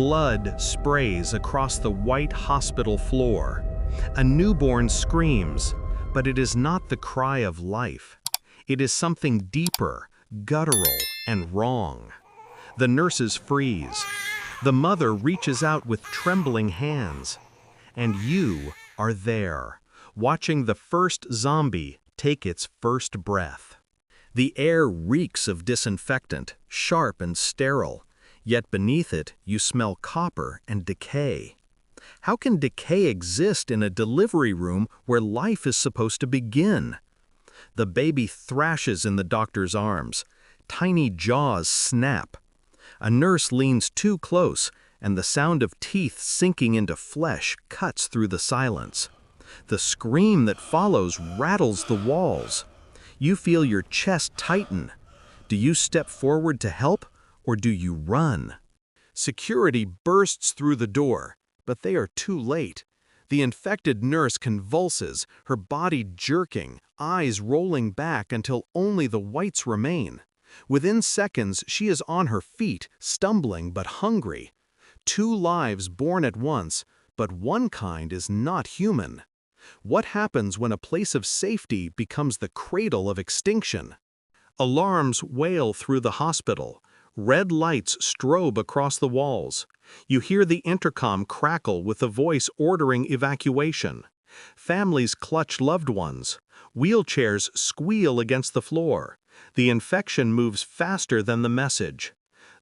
Blood sprays across the white hospital floor. A newborn screams, but it is not the cry of life. It is something deeper, guttural, and wrong. The nurses freeze. The mother reaches out with trembling hands. And you are there, watching the first zombie take its first breath. The air reeks of disinfectant, sharp and sterile, yet beneath it you smell copper and decay. How can decay exist in a delivery room where life is supposed to begin? The baby thrashes in the doctor's arms. Tiny jaws snap. A nurse leans too close, and the sound of teeth sinking into flesh cuts through the silence. The scream that follows rattles the walls. You feel your chest tighten. Do you step forward to help, or do you run? Security bursts through the door, but they are too late. The infected nurse convulses, her body jerking, eyes rolling back until only the whites remain. Within seconds, she is on her feet, stumbling but hungry. 2 lives born at once, but one kind is not human. What happens when a place of safety becomes the cradle of extinction? Alarms wail through the hospital. Red lights strobe across the walls. You hear the intercom crackle with a voice ordering evacuation. Families clutch loved ones. Wheelchairs squeal against the floor. The infection moves faster than the message.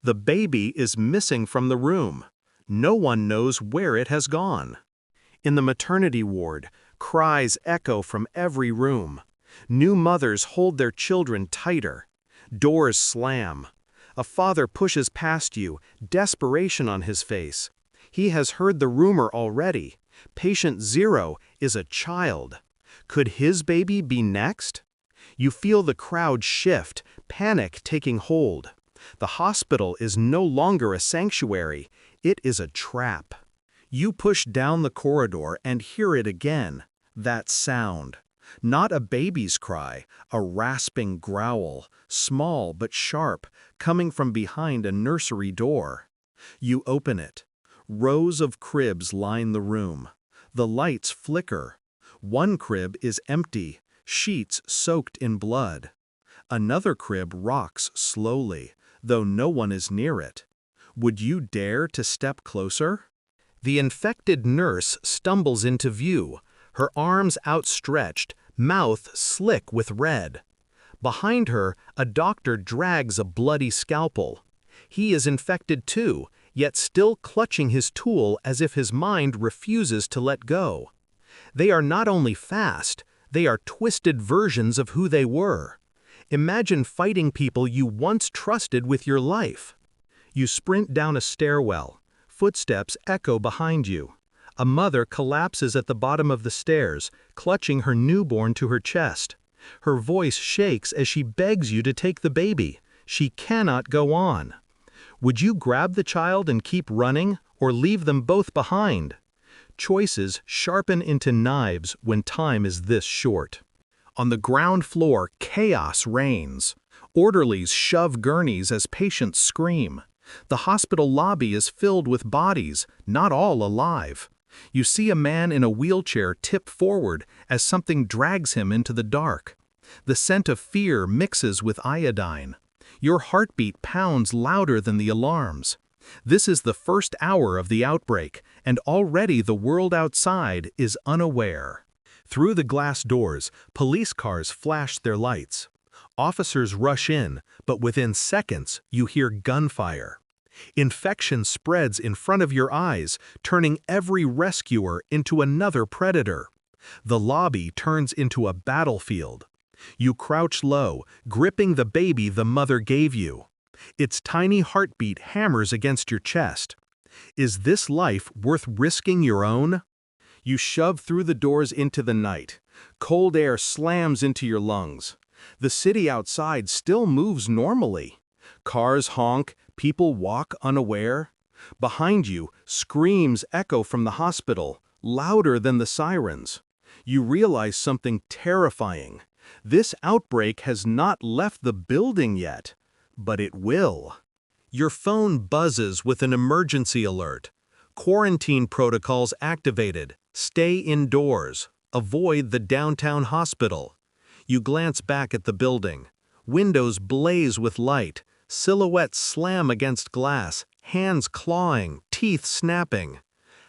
The baby is missing from the room. No one knows where it has gone. In the maternity ward, cries echo from every room. New mothers hold their children tighter. Doors slam. A father pushes past you, desperation on his face. He has heard the rumor already. Patient 0 is a child. Could his baby be next? You feel the crowd shift, panic taking hold. The hospital is no longer a sanctuary, it is a trap. You push down the corridor and hear it again, that sound. Not a baby's cry, a rasping growl, small but sharp, coming from behind a nursery door. You open it. Rows of cribs line the room. The lights flicker. One crib is empty, sheets soaked in blood. Another crib rocks slowly, though no one is near it. Would you dare to step closer? The infected nurse stumbles into view, her arms outstretched, mouth slick with red. Behind her, a doctor drags a bloody scalpel. He is infected too, yet still clutching his tool as if his mind refuses to let go. They are not only fast, they are twisted versions of who they were. Imagine fighting people you once trusted with your life. You sprint down a stairwell. Footsteps echo behind you. A mother collapses at the bottom of the stairs, clutching her newborn to her chest. Her voice shakes as she begs you to take the baby. She cannot go on. Would you grab the child and keep running, or leave them both behind? Choices sharpen into knives when time is this short. On the ground floor, chaos reigns. Orderlies shove gurneys as patients scream. The hospital lobby is filled with bodies, not all alive. You see a man in a wheelchair tip forward as something drags him into the dark. The scent of fear mixes with iodine. Your heartbeat pounds louder than the alarms. This is the first hour of the outbreak, and already the world outside is unaware. Through the glass doors, police cars flash their lights. Officers rush in, but within seconds, you hear gunfire. Infection spreads in front of your eyes, turning every rescuer into another predator. The lobby turns into a battlefield. You crouch low, gripping the baby the mother gave you. Its tiny heartbeat hammers against your chest. Is this life worth risking your own? You shove through the doors into the night. Cold air slams into your lungs. The city outside still moves normally. Cars honk, people walk unaware. Behind you, screams echo from the hospital, louder than the sirens. You realize something terrifying. This outbreak has not left the building yet, but it will. Your phone buzzes with an emergency alert. Quarantine protocols activated. Stay indoors. Avoid the downtown hospital. You glance back at the building. Windows blaze with light. Silhouettes slam against glass. Hands clawing, teeth snapping.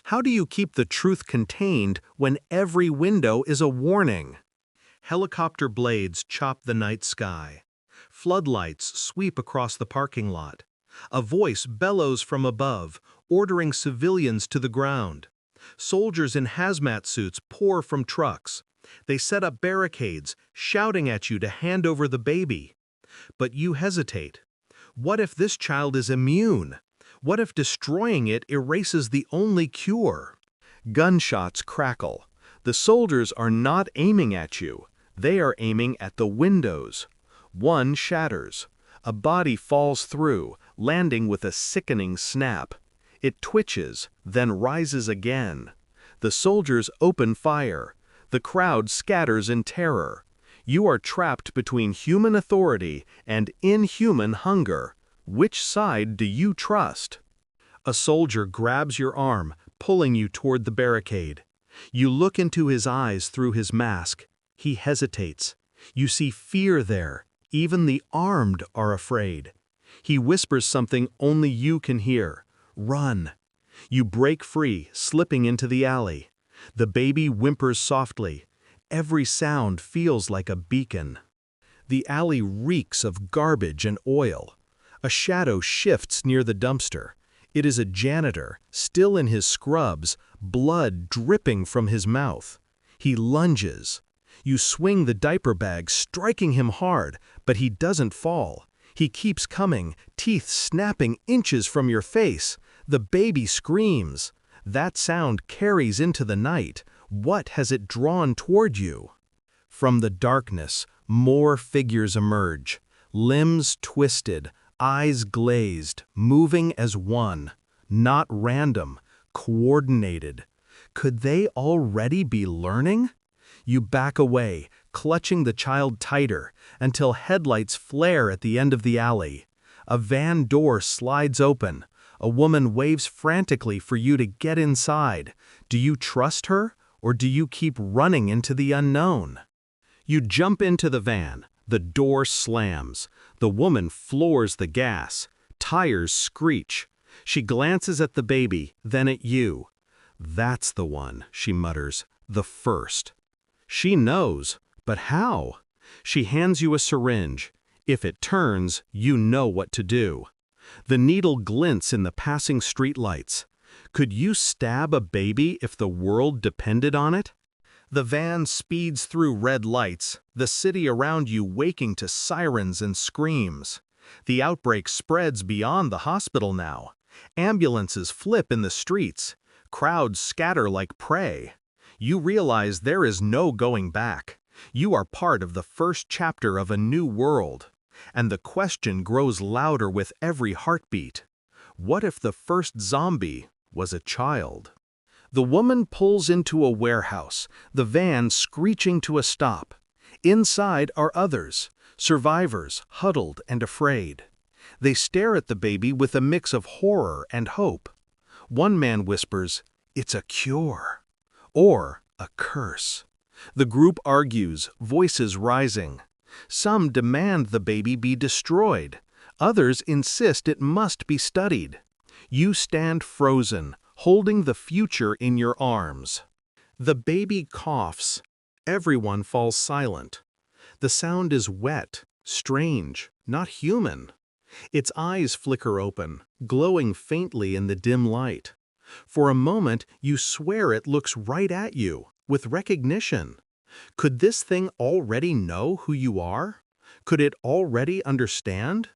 How do you keep the truth contained when every window is a warning? Helicopter blades chop the night sky. Floodlights sweep across the parking lot. A voice bellows from above, ordering civilians to the ground. Soldiers in hazmat suits pour from trucks. They set up barricades, shouting at you to hand over the baby. But you hesitate. What if this child is immune? What if destroying it erases the only cure? Gunshots crackle. The soldiers are not aiming at you. They are aiming at the windows. One shatters. A body falls through, landing with a sickening snap. It twitches, then rises again. The soldiers open fire. The crowd scatters in terror. You are trapped between human authority and inhuman hunger. Which side do you trust? A soldier grabs your arm, pulling you toward the barricade. You look into his eyes through his mask. He hesitates. You see fear there. Even the armed are afraid. He whispers something only you can hear. Run. You break free, slipping into the alley. The baby whimpers softly. Every sound feels like a beacon. The alley reeks of garbage and oil. A shadow shifts near the dumpster. It is a janitor, still in his scrubs, blood dripping from his mouth. He lunges. You swing the diaper bag, striking him hard, but he doesn't fall. He keeps coming, teeth snapping inches from your face. The baby screams. That sound carries into the night. What has it drawn toward you? From the darkness, more figures emerge. Limbs twisted, eyes glazed, moving as one. Not random, coordinated. Could they already be learning? You back away, clutching the child tighter, until headlights flare at the end of the alley. A van door slides open. A woman waves frantically for you to get inside. Do you trust her, or do you keep running into the unknown? You jump into the van. The door slams. The woman floors the gas. Tires screech. She glances at the baby, then at you. That's the one, she mutters, the first. She knows, but how? She hands you a syringe. If it turns, you know what to do. The needle glints in the passing streetlights. Could you stab a baby if the world depended on it? The van speeds through red lights, the city around you waking to sirens and screams. The outbreak spreads beyond the hospital now. Ambulances flip in the streets. Crowds scatter like prey. You realize there is no going back. You are part of the first chapter of a new world. And the question grows louder with every heartbeat. What if the first zombie was a child? The woman pulls into a warehouse, the van screeching to a stop. Inside are others, survivors, huddled and afraid. They stare at the baby with a mix of horror and hope. One man whispers, "It's a cure," or a curse. The group argues, voices rising. Some demand the baby be destroyed. Others insist it must be studied. You stand frozen, holding the future in your arms. The baby coughs. Everyone falls silent. The sound is wet, strange, not human. Its eyes flicker open, glowing faintly in the dim light. For a moment, you swear it looks right at you, with recognition. Could this thing already know who you are? Could it already understand?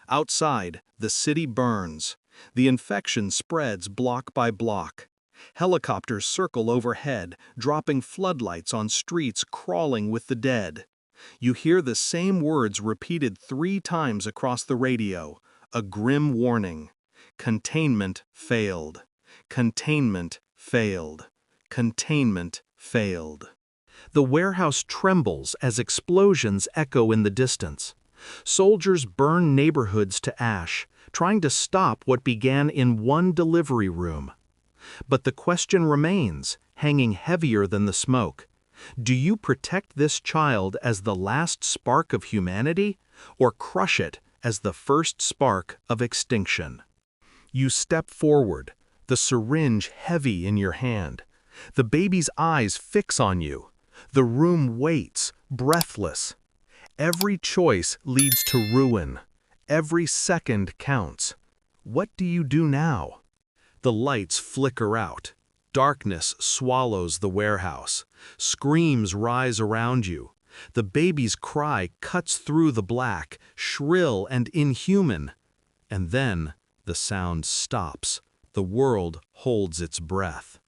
Outside, the city burns. The infection spreads block by block. Helicopters circle overhead, dropping floodlights on streets crawling with the dead. You hear the same words repeated 3 times across the radio, a grim warning. Containment failed. Containment failed. Containment failed. The warehouse trembles as explosions echo in the distance. Soldiers burn neighborhoods to ash. trying to stop what began in one delivery room. But the question remains, hanging heavier than the smoke. Do you protect this child as the last spark of humanity, or crush it as the first spark of extinction? You step forward, the syringe heavy in your hand. The baby's eyes fix on you. The room waits, breathless. Every choice leads to ruin. Every second counts. What do you do now? The lights flicker out. Darkness swallows the warehouse. Screams rise around you. The baby's cry cuts through the black, shrill and inhuman. And then the sound stops. The world holds its breath.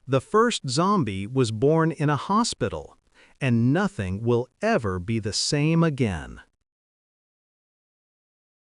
The first zombie was born in a hospital, and nothing will ever be the same again.